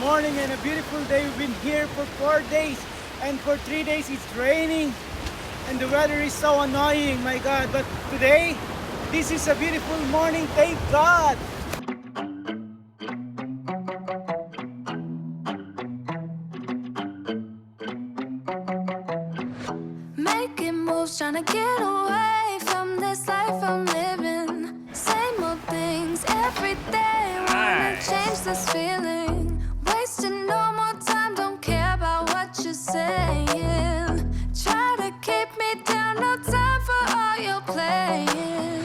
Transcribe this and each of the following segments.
morning and a beautiful day. We've been here for 4 days, and for 3 days it's raining and the weather is so annoying, my God. But today, this is a beautiful morning, thank God. Making moves, trying to get away from this life I'm living. Same old things every day, wanna change this feeling. Wasting no more time, don't care about what you're saying. Try to keep me down, no time for all your playing.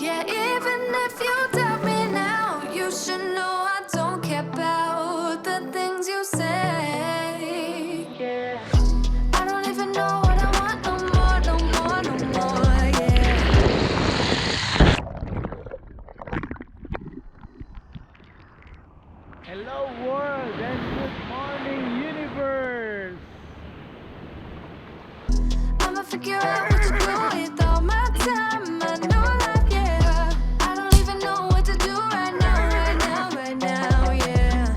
Yeah, even if you doubt me now, you should know I don't care about the things you say. Yeah, I don't even know what I want no more, no more, no more, yeah. Hello world and good morning universe. I'ma figure out what to do with all my time, my new life, yeah. I don't even know what to do right now, right now, right now, yeah.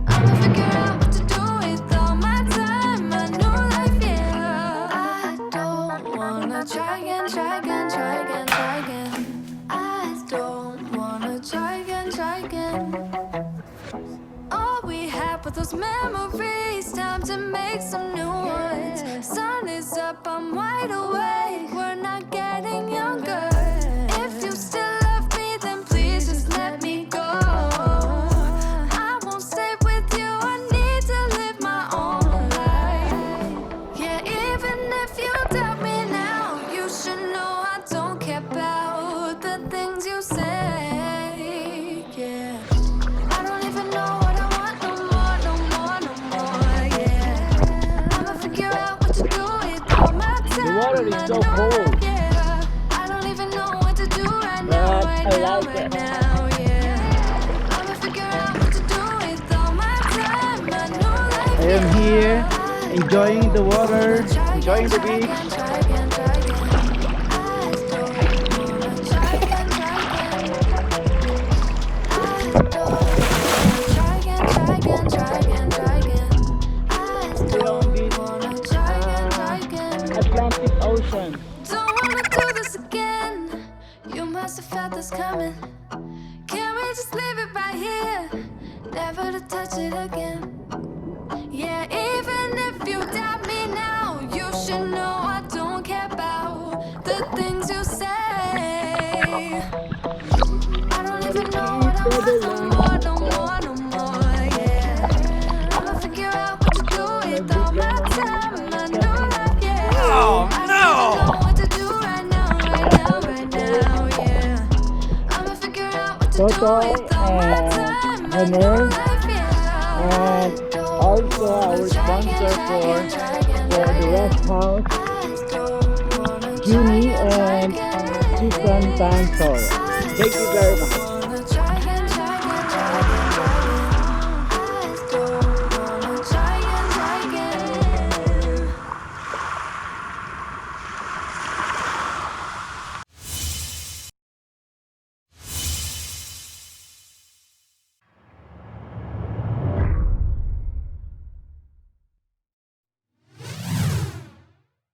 I'ma figure out what to do with all my time, my new life, yeah. I don't wanna try again, try again, try again, try again. I don't wanna try again, try again. All we had were those memories, time to make some new ones. Sun is up, I'm wide awake, we're not getting younger. If you still love me, then please just let me go. I won't stay with you, I need to live my own life. Yeah, even if you doubt me now, you should know I don't care about the things you say. Yeah, I don't even know what I want no more, no more, no more, yeah. I'ma figure out what to do with all my time. The water is so cold. Yeah, I don't even know what to do right now, But right I now, like right it. now, yeah. I'ma figure out what to do with all my time, my new life, I am here enjoying the water, Try enjoying the again, beach. try again, try again, try again. I don't wanna try again, try again. I don't wanna try again, try again, try again, try again. I don't wanna try again, try again. Atlantic Ocean. Don't wanna do this again. You must have felt this coming. Can we just leave it right here? Never to touch it again. Yeah, even if you doubt me now, you should know I don't care about the things you say. I don't even know what I want no more, no more, no more, yeah. I'ma figure out what to do with all my time, my new life, yeah. Oh, I no! don't even know what to do right now, right now, right now, yeah. I'ma figure out what to do with all my time, my new life, yeah. And also our sponsor for the rest house, Junee and Susan Tan-Torres. Thank you very much.